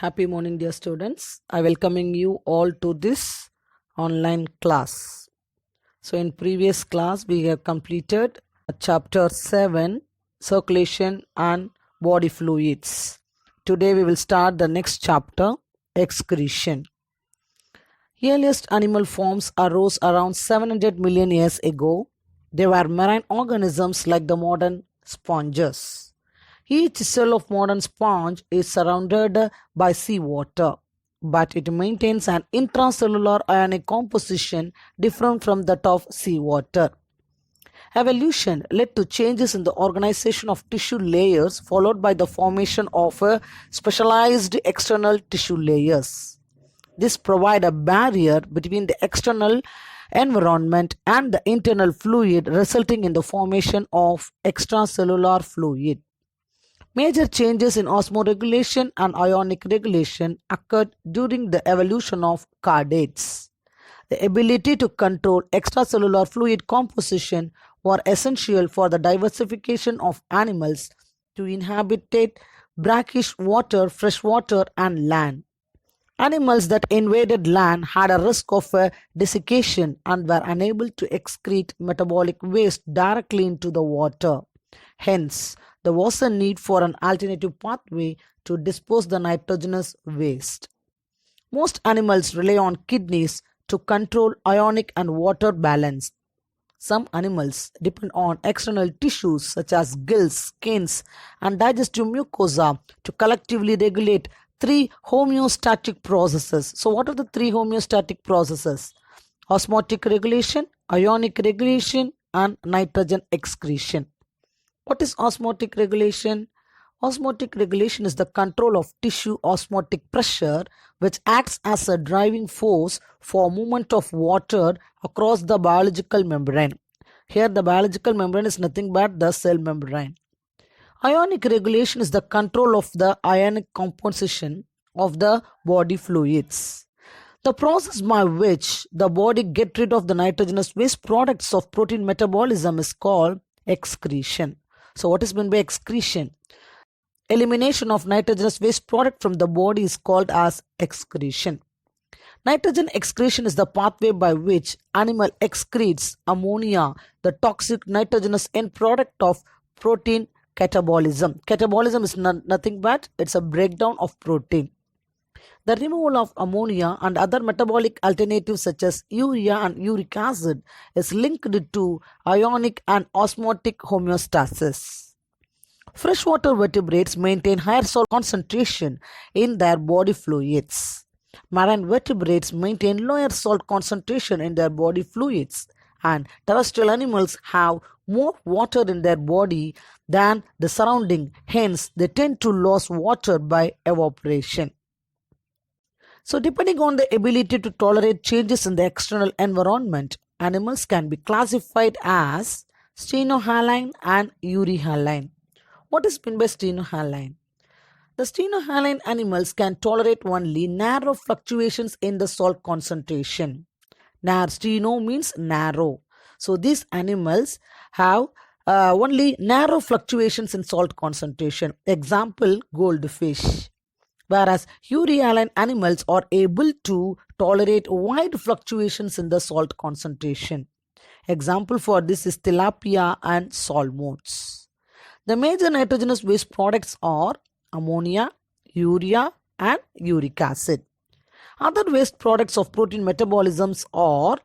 Happy morning, dear students. I welcoming you all to this online class. So, in previous class, we have completed chapter 7, circulation and body fluids. Today, we will start the next chapter, excretion. Earliest animal forms arose around 700 million years ago. They were marine organisms like the modern sponges. Each cell of modern sponge is surrounded by seawater, but it maintains an intracellular ionic composition different from that of seawater. Evolution led to changes in the organization of tissue layers, followed by the formation of specialized external tissue layers. This provides a barrier between the external environment and the internal fluid, resulting in the formation of extracellular fluid. Major changes in osmoregulation and ionic regulation occurred during the evolution of chordates. The ability to control extracellular fluid composition were essential for the diversification of animals to inhabit brackish water, freshwater, and land. Animals that invaded land had a risk of desiccation and were unable to excrete metabolic waste directly into the water. Hence, there was a need for an alternative pathway to dispose the nitrogenous waste. Most animals rely on kidneys to control ionic and water balance. Some animals depend on external tissues such as gills, skins, and digestive mucosa to collectively regulate three homeostatic processes. So, what are the three homeostatic processes? Osmotic regulation, ionic regulation, and nitrogen excretion. What is osmotic regulation? Osmotic regulation is the control of tissue osmotic pressure, which acts as a driving force for movement of water across the biological membrane. Here the biological membrane is nothing but the cell membrane. Ionic regulation is the control of the ionic composition of the body fluids. The process by which the body gets rid of the nitrogenous waste products of protein metabolism is called excretion. So what is meant by excretion? Elimination of nitrogenous waste product from the body is called as excretion. Nitrogen excretion is the pathway by which animal excretes ammonia, the toxic nitrogenous end product of protein catabolism. Catabolism is nothing but it's a breakdown of protein. The removal of ammonia and other metabolic alternatives such as urea and uric acid is linked to ionic and osmotic homeostasis. Freshwater vertebrates maintain higher salt concentration in their body fluids. Marine vertebrates maintain lower salt concentration in their body fluids, and terrestrial animals have more water in their body than the surrounding, hence they tend to lose water by evaporation. So depending on the ability to tolerate changes in the external environment, animals can be classified as stenohaline and euryhaline. What is meant by stenohaline? The stenohaline animals can tolerate only narrow fluctuations in the salt concentration. Steno means narrow. So these animals have only narrow fluctuations in salt concentration. Example, goldfish. Whereas euryhaline animals are able to tolerate wide fluctuations in the salt concentration. Example for this is tilapia and salmons. The major nitrogenous waste products are ammonia, urea, and uric acid. Other waste products of protein metabolisms are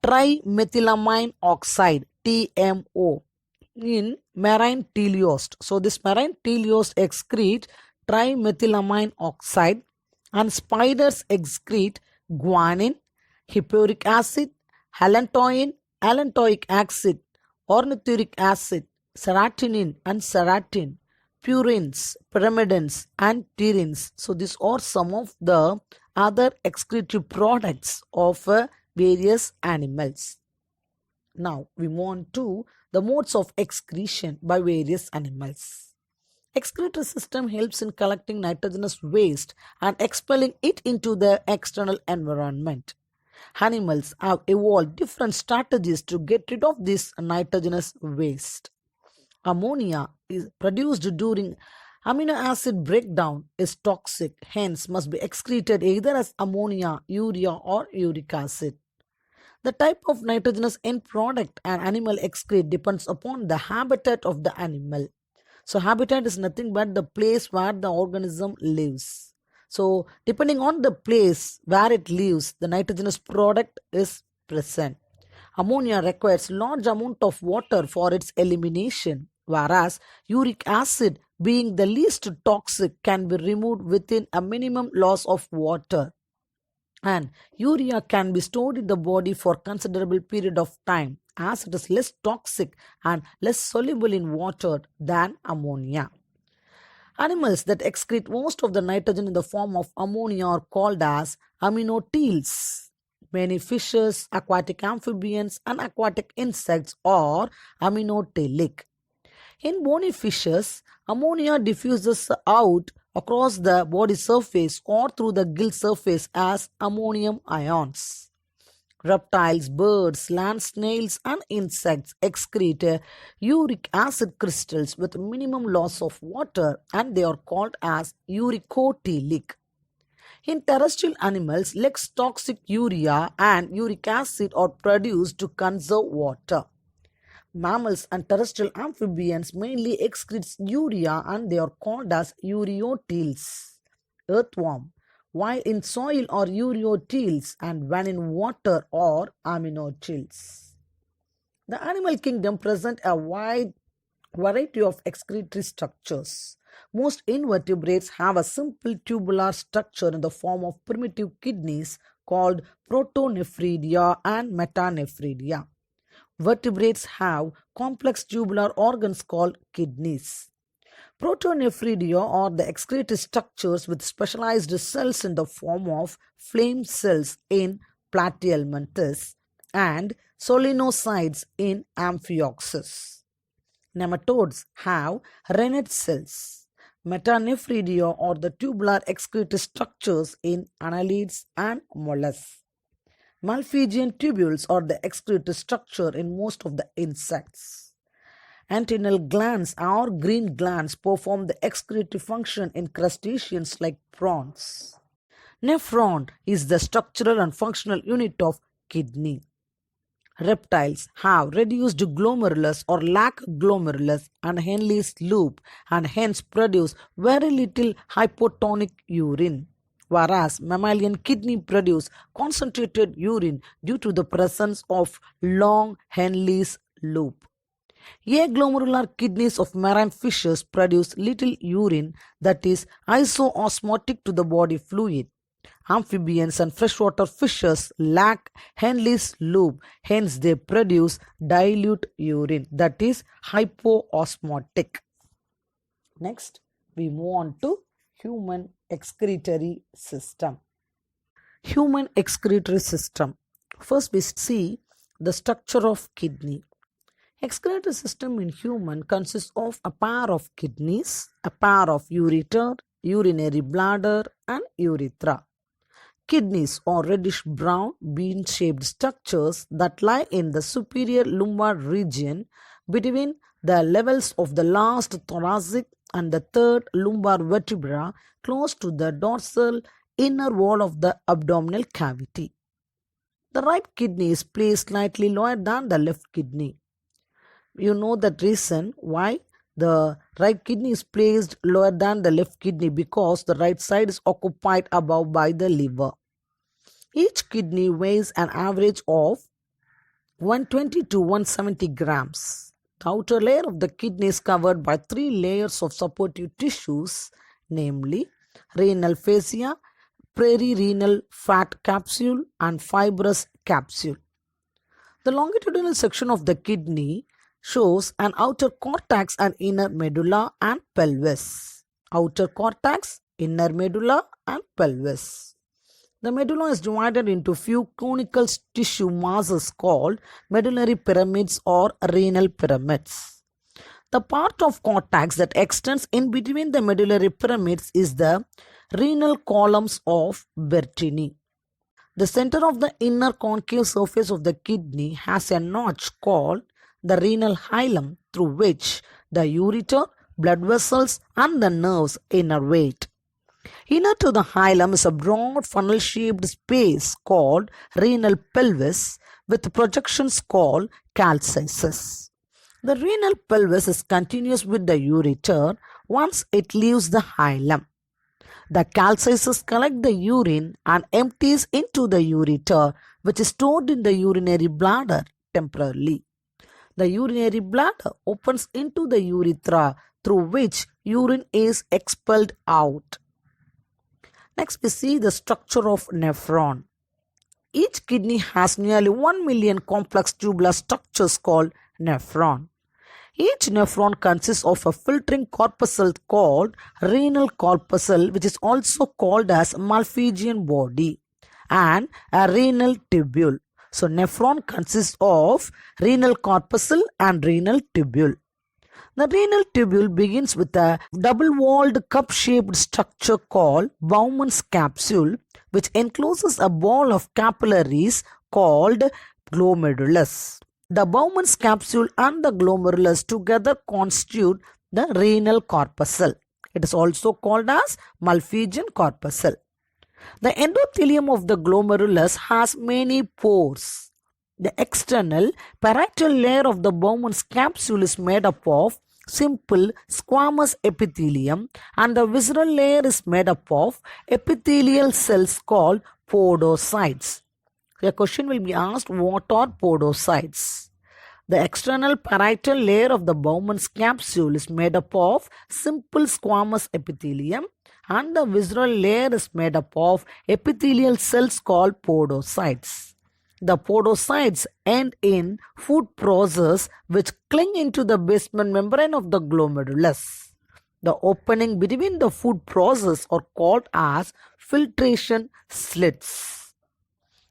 trimethylamine oxide TMO in marine teleost. So this marine teleost excrete trimethylamine oxide, and spiders excrete guanine, hippuric acid, allantoin, allantoic acid, ornithuric acid, serotonin and seratin, purines, pyrimidines, and pterins. So these are some of the other excretory products of various animals. Now we move on to the modes of excretion by various animals. Excretory system helps in collecting nitrogenous waste and expelling it into the external environment. Animals have evolved different strategies to get rid of this nitrogenous waste. Ammonia is produced during Amino acid breakdown is toxic, hence must be excreted either as ammonia, urea or uric acid. The type of nitrogenous end product an animal excrete depends upon the habitat of the animal. So habitat is nothing but the place where the organism lives. So depending on the place where it lives, the nitrogenous product is present. Ammonia requires large amount of water for its elimination, whereas uric acid, being the least toxic, can be removed within a minimum loss of water. And urea can be stored in the body for considerable period of time as it is less toxic and less soluble in water than ammonia. Animals that excrete most of the nitrogen in the form of ammonia are called as aminoteals. Many fishes, aquatic amphibians, and aquatic insects are aminotelic. In bony fishes, ammonia diffuses out across the body surface or through the gill surface as ammonium ions. Reptiles, birds, land snails, and insects excrete uric acid crystals with minimum loss of water, and they are called as uricotelic. In terrestrial animals, less toxic urea and uric acid are produced to conserve water. Mammals and terrestrial amphibians mainly excrete urea and they are called as ureoteals. Earthworm, while in soil are ureoteals and when in water are aminoteals. The animal kingdom present a wide variety of excretory structures. Most invertebrates have a simple tubular structure in the form of primitive kidneys called protonephridia and metanephridia. Vertebrates have complex tubular organs called kidneys. Protonephridia are the excretory structures with specialized cells in the form of flame cells in Platyhelminthes and solenocytes in Amphioxus. Nematodes have rennet cells. Metanephridia are the tubular excretory structures in annelids and mollusks. Malpighian tubules are the excretory structure in most of the insects. Antennal glands or green glands perform the excretory function in crustaceans like prawns. Nephron is the structural and functional unit of kidney. Reptiles have reduced glomerulus or lack glomerulus and Henle's loop and hence produce very little hypotonic urine, whereas mammalian kidney produce concentrated urine due to the presence of long Henle's loop. Aglomerular kidneys of marine fishes produce little urine that is isoosmotic to the body fluid. Amphibians and freshwater fishes lack Henle's loop, hence they produce dilute urine that is hypoosmotic. Next, we move on to human excretory system. Human excretory system. First, we see the structure of kidney. Excretory system in human consists of a pair of kidneys, a pair of ureter, urinary bladder, and urethra. Kidneys are reddish-brown, bean-shaped structures that lie in the superior lumbar region between the levels of the last thoracic and the third lumbar vertebra, close to the dorsal inner wall of the abdominal cavity. The right kidney is placed slightly lower than the left kidney. You know that reason why the right kidney is placed lower than the left kidney, because the right side is occupied above by the liver. Each kidney weighs an average of 120 to 170 grams. The outer layer of the kidney is covered by 3 layers of supportive tissues, namely renal fascia, perirenal fat capsule, and fibrous capsule. The longitudinal section of the kidney shows an outer cortex and inner medulla and pelvis. Outer cortex, inner medulla, and pelvis. The medulla is divided into few conical tissue masses called medullary pyramids or renal pyramids. The part of cortex that extends in between the medullary pyramids is the renal columns of Bertini. The center of the inner concave surface of the kidney has a notch called the renal hilum, through which the ureter, blood vessels, and the nerves innervate. Inner to the hilum is a broad funnel-shaped space called renal pelvis with projections called calcases. The renal pelvis is continuous with the ureter once it leaves the hilum. The calcases collect the urine and empties into the ureter, which is stored in the urinary bladder temporarily. The urinary bladder opens into the urethra through which urine is expelled out. Next, we see the structure of nephron. Each kidney has nearly 1 million complex tubular structures called nephron. Each nephron consists of a filtering corpuscle called renal corpuscle, which is also called as Malpighian body, and a renal tubule. So, nephron consists of renal corpuscle and renal tubule. The renal tubule begins with a double-walled cup-shaped structure called Bowman's capsule, which encloses a ball of capillaries called glomerulus. The Bowman's capsule and the glomerulus together constitute the renal corpuscle. It is also called as Malpighian corpuscle. The endothelium of the glomerulus has many pores. The external parietal layer of the Bowman's capsule is made up of simple squamous epithelium, and the visceral layer is made up of epithelial cells called podocytes. A question will be asked, what are podocytes? The external parietal layer of the Bowman's capsule is made up of simple squamous epithelium, and the visceral layer is made up of epithelial cells called podocytes. The podocytes end in food process which cling into the basement membrane of the glomerulus. The opening between the food process are called as filtration slits.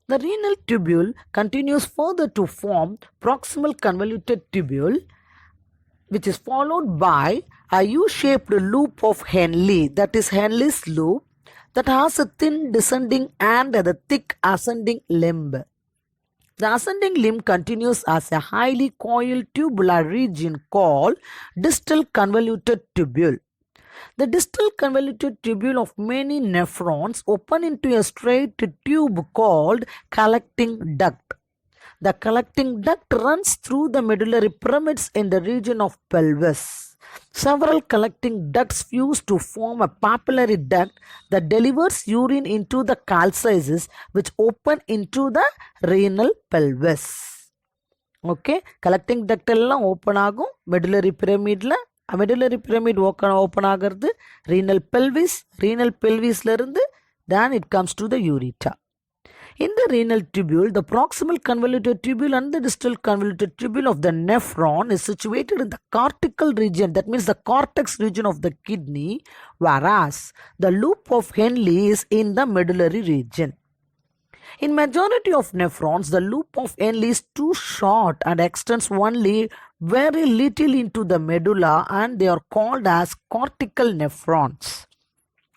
The renal tubule continues further to form proximal convoluted tubule, which is followed by a U-shaped loop of Henle, that is Henle's loop, that has a thin descending and a thick ascending limb. The ascending limb continues as a highly coiled tubular region called distal convoluted tubule. The distal convoluted tubule of many nephrons open into a straight tube called collecting duct. The collecting duct runs through the medullary pyramids in the region of pelvis. Several collecting ducts fuse to form a papillary duct that delivers urine into the calcases, which open into the renal pelvis. Okay, collecting duct எல்லாம் open ஆகும் medullary pyramidல. Medullary pyramid open ஆகிறது renal pelvis ல இருந்து then it comes to the ureter. In the renal tubule, the proximal convoluted tubule and the distal convoluted tubule of the nephron is situated in the cortical region, that means the cortex region of the kidney, whereas the loop of Henle is in the medullary region. In majority of nephrons, the loop of Henle is too short and extends only very little into the medulla, and they are called as cortical nephrons.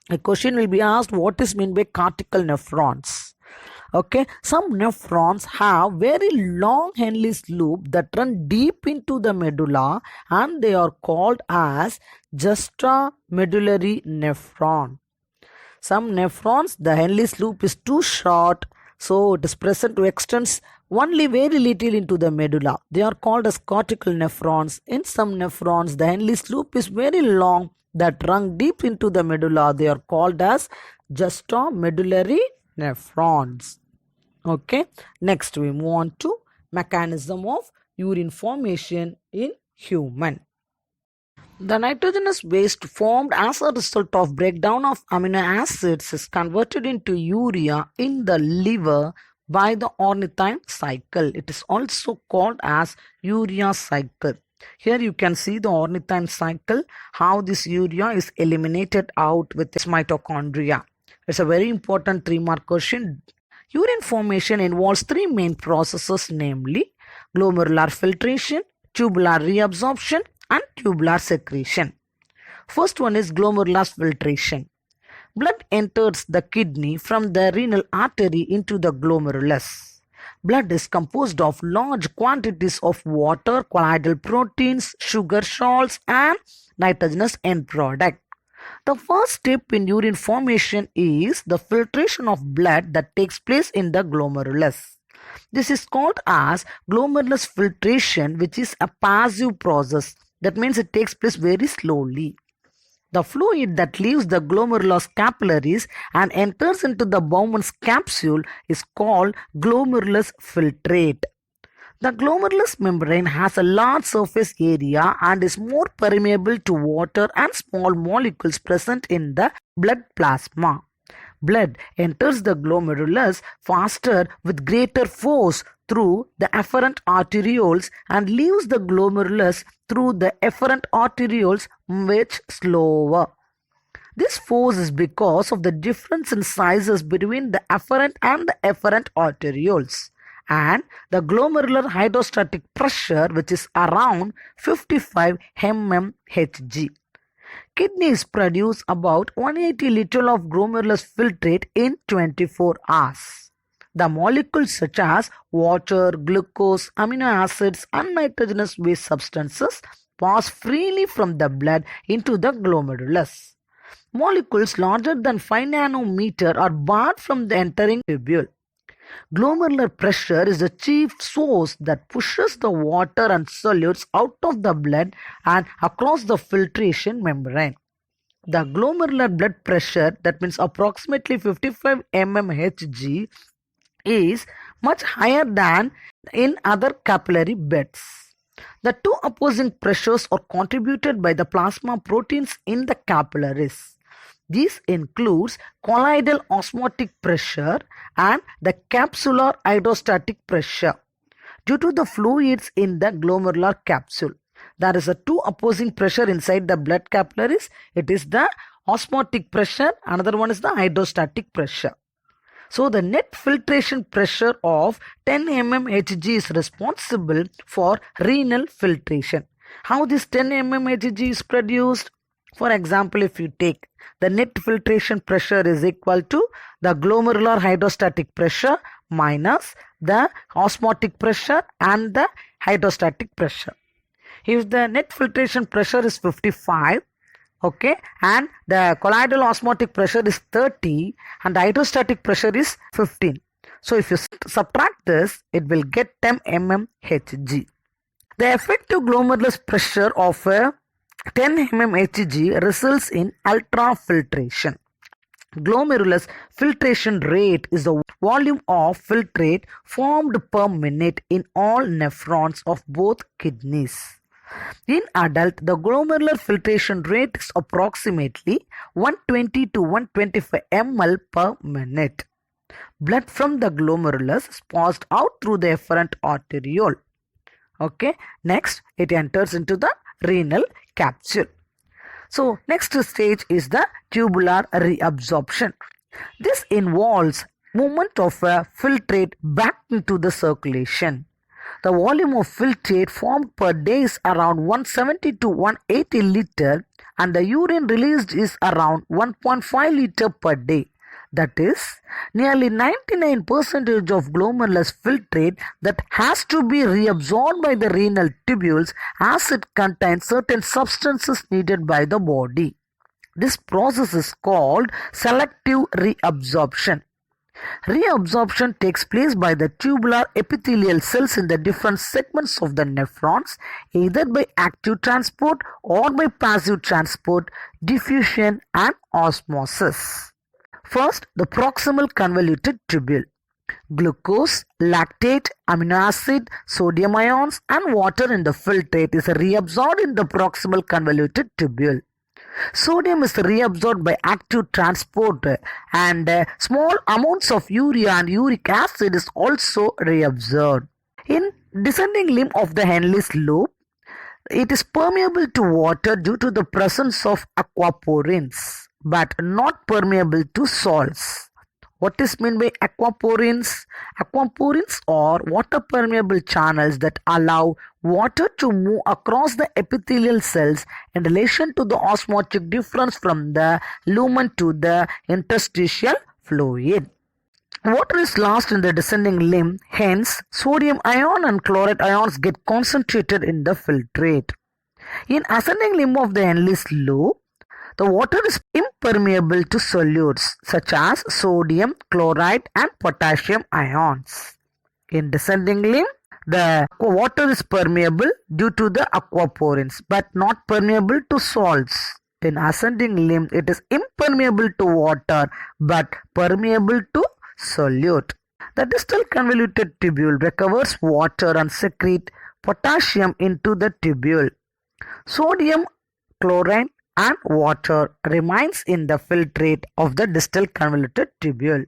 A question will be asked, what is meant by cortical nephrons? Okay, some nephrons have very long Henle's loop that run deep into the medulla, and they are called as juxtamedullary nephron. Some nephrons, the Henle's loop is too short, so it is present to extends only very little into the medulla. They are called as cortical nephrons. In some nephrons, the Henle's loop is very long that run deep into the medulla. They are called as juxtamedullary nephrons. Okay, next we move on to mechanism of urine formation in human. The nitrogenous waste formed as a result of breakdown of amino acids is converted into urea in the liver by the ornithine cycle. It is also called as urea cycle. Here you can see the ornithine cycle, how this urea is eliminated out with its mitochondria. It's a very important 3-mark question. Urine formation involves 3 main processes, namely glomerular filtration, tubular reabsorption, and tubular secretion. First one is glomerular filtration. Blood enters the kidney from the renal artery into the glomerulus. Blood is composed of large quantities of water, colloidal proteins, sugar salts, and nitrogenous end product. The first step in urine formation is the filtration of blood that takes place in the glomerulus. This is called as glomerulus filtration, which is a passive process. That means it takes place very slowly. The fluid that leaves the glomerulus capillaries and enters into the Bowman's capsule is called glomerulus filtrate. The glomerulus membrane has a large surface area and is more permeable to water and small molecules present in the blood plasma. Blood enters the glomerulus faster with greater force through the afferent arterioles and leaves the glomerulus through the efferent arterioles much slower. This force is because of the difference in sizes between the afferent and the efferent arterioles and the glomerular hydrostatic pressure, which is around 55 mmHg. Kidneys produce about 180 liters of glomerulus filtrate in 24 hours. The molecules such as water, glucose, amino acids, and nitrogenous waste substances pass freely from the blood into the glomerulus. Molecules larger than 5 nanometer are barred from the entering tubule. Glomerular pressure is the chief source that pushes the water and solutes out of the blood and across the filtration membrane. The glomerular blood pressure, that means approximately 55 mmHg, is much higher than in other capillary beds. The two opposing pressures are contributed by the plasma proteins in the capillaries. This includes colloidal osmotic pressure and the capsular hydrostatic pressure. Due to the fluids in the glomerular capsule, there is a two opposing pressure inside the blood capillaries. It is the osmotic pressure, another one is the hydrostatic pressure. So the net filtration pressure of 10 mmHg is responsible for renal filtration. How this 10 mmHg is produced? For example, if you take the net filtration pressure is equal to the glomerular hydrostatic pressure minus the osmotic pressure and the hydrostatic pressure. If the net filtration pressure is 55, okay, and the colloidal osmotic pressure is 30 and the hydrostatic pressure is 15. So if you subtract this, it will get 10 mmHg. The effective glomerulus pressure of 10 mmHg results in ultrafiltration. Glomerulus filtration rate is the volume of filtrate formed per minute in all nephrons of both kidneys. In adult, the glomerular filtration rate is approximately 120 to 125 ml per minute. Blood from the glomerulus is passed out through the efferent arteriole. Okay, next it enters into the renal capsule. So next stage is the tubular reabsorption. This involves movement of a filtrate back into the circulation. The volume of filtrate formed per day is around 170 to 180 liter and the urine released is around 1.5 liter per day. That is, nearly 99% of glomerulus filtrate that has to be reabsorbed by the renal tubules as it contains certain substances needed by the body. This process is called selective reabsorption. Reabsorption takes place by the tubular epithelial cells in the different segments of the nephrons, either by active transport or by passive transport, diffusion and osmosis. First, the proximal convoluted tubule. Glucose, lactate, amino acid, sodium ions and water in the filtrate is reabsorbed in the proximal convoluted tubule. Sodium is reabsorbed by active transport and small amounts of urea and uric acid is also reabsorbed. In descending limb of the Henle's loop, it is permeable to water due to the presence of aquaporins, but not permeable to salts. What is meant by aquaporins? Aquaporins are water permeable channels that allow water to move across the epithelial cells in relation to the osmotic difference from the lumen to the interstitial fluid. Water is lost in the descending limb, hence sodium ion and chloride ions get concentrated in the filtrate. In ascending limb of the Henle's loop, the water is impermeable to solutes such as sodium, chloride and potassium ions. In descending limb, the water is permeable due to the aquaporins but not permeable to salts. In ascending limb, it is impermeable to water but permeable to solute. The distal convoluted tubule recovers water and secretes potassium into the tubule. Sodium, chloride and water remains in the filtrate of the distal convoluted tubule.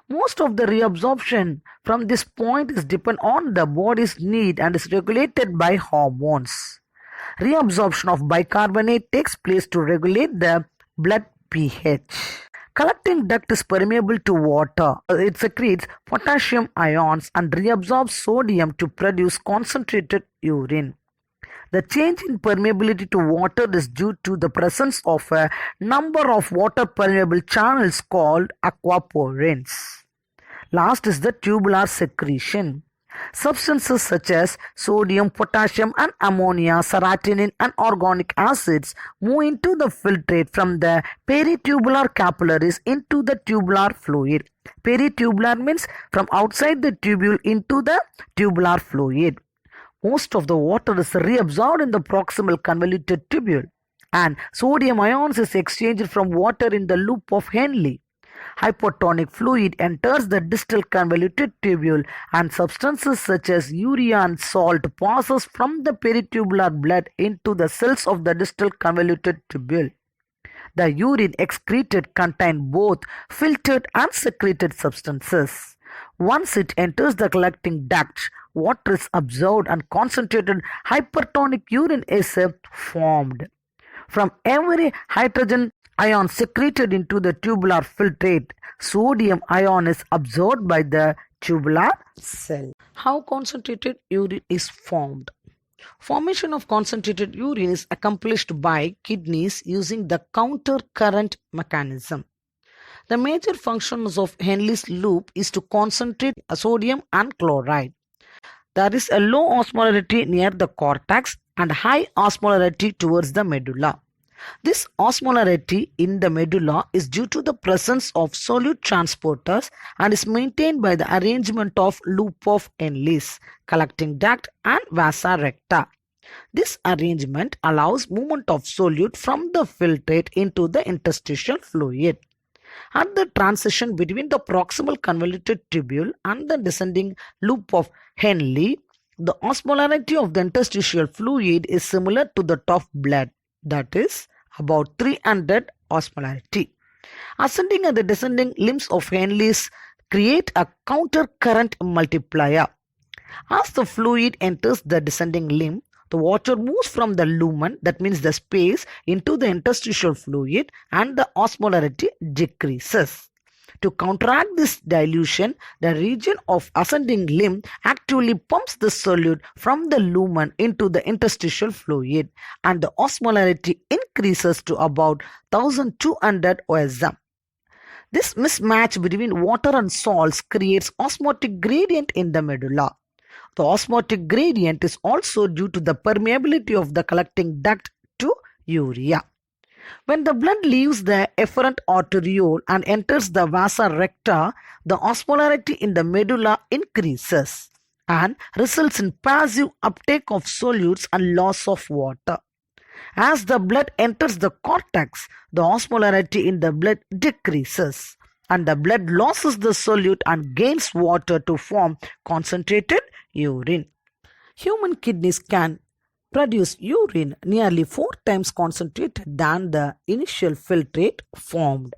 Most of the reabsorption from this point is dependent on the body's need and is regulated by hormones. Reabsorption of bicarbonate takes place to regulate the blood pH. Collecting duct is permeable to water. It secretes potassium ions and reabsorbs sodium to produce concentrated urine. The change in permeability to water is due to the presence of a number of water-permeable channels called aquaporins. Last is the tubular secretion. Substances such as sodium, potassium and ammonia, serotonin and organic acids move into the filtrate from the peritubular capillaries into the tubular fluid. Peritubular means from outside the tubule into the tubular fluid. Most of the water is reabsorbed in the proximal convoluted tubule and sodium ions is exchanged from water in the loop of Henle. Hypotonic fluid enters the distal convoluted tubule and substances such as urea and salt passes from the peritubular blood into the cells of the distal convoluted tubule. The urine excreted contains both filtered and secreted substances. Once it enters the collecting duct, water is absorbed and concentrated hypertonic urine is formed. From every hydrogen ion secreted into the tubular filtrate, sodium ion is absorbed by the tubular cell. How concentrated urine is formed? Formation of concentrated urine is accomplished by kidneys using the counter current mechanism. The major functions of Henle's loop is to concentrate sodium and chloride. There is a low osmolarity near the cortex and high osmolarity towards the medulla. This osmolarity in the medulla is due to the presence of solute transporters and is maintained by the arrangement of loop of Henle's, collecting duct and vasa recta. This arrangement allows movement of solute from the filtrate into the interstitial fluid. At the transition between the proximal convoluted tubule and the descending loop of Henle, the osmolarity of the interstitial fluid is similar to that of blood, that is about 300 osmolarity. Ascending and the descending limbs of Henle's create a counter current multiplier. As the fluid enters the descending limb, the water moves from the lumen, that means the space, into the interstitial fluid and the osmolarity decreases. To counteract this dilution, the region of ascending limb actively pumps the solute from the lumen into the interstitial fluid and the osmolarity increases to about 1200 OSM. This mismatch between water and salts creates osmotic gradient in the medulla. The osmotic gradient is also due to the permeability of the collecting duct to urea. When the blood leaves the efferent arteriole and enters the vasa recta, the osmolarity in the medulla increases and results in passive uptake of solutes and loss of water. As the blood enters the cortex, the osmolarity in the blood decreases and the blood loses the solute and gains water to form concentrated urine. Human kidneys can produce urine nearly 4 times concentrated than the initial filtrate formed.